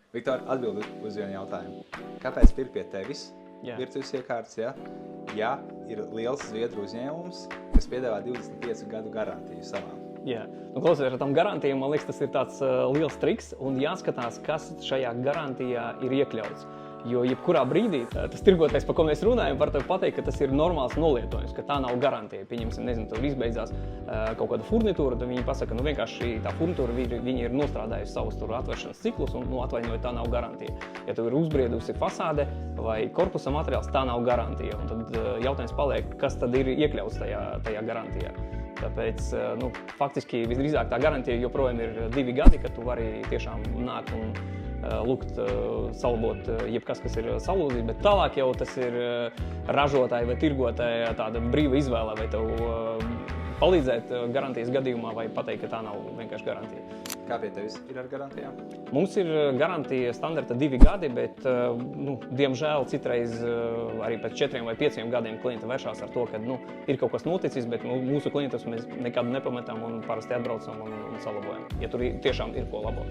Viktor, atbildi uz vienu jautājumu. Kāpēc pirkt pie tevis virtuves iekārtas, ja ir liels zviedru uzņēmums, kas piedāvā 25 gadu garantiju savām? Jā, klausies, ar tam garantijām, man liekas, tas ir tāds liels triks un jāskatās, kas šajā garantijā ir iekļauts. Jo jebkurā brīdī tas tirgotājs, par ko mēs runājam, var tev pateikt, ka tas ir normāls nolietojums, ka tā nav garantija. Pieņemsim, nezinu, tur izbeidzās kaut kāda furnitūra, tad viņi pasaka, nu vienkārši tā furnitūra, viņi ir nostrādājusi savus tur atvēršanas ciklus un atvainoja, tā nav garantija. Ja tev ir uzbriedusi fasāde vai korpusa materiāls, tā nav garantija. Un tad jautājums paliek, kas tad ir iekļauts tajā garantijā. Tāpēc, faktiski visdrīzāk tā garantija joprojām ir 2 gadi, kad tu vari tiešām nākt un lūgt salabot jebkas, kas ir salūzis, bet tālāk jau tas ir ražotāja vai tirgotāja tāda brīva izvēle, vai tev palīdzēt garantijas gadījumā vai pateikt, ka tā nav vienkārši garantija. Kā pie tevis ir ar garantijām? Mums ir garantija standarta 2 gadi, bet, diemžēl, citreiz arī pēc 4 vai 5 gadiem klienti vēršās ar to, ka ir kaut kas noticis, bet mūsu klientus mēs nekad nepametam un parasti atbraucam un salabojam, ja tur tiešām ir ko labot.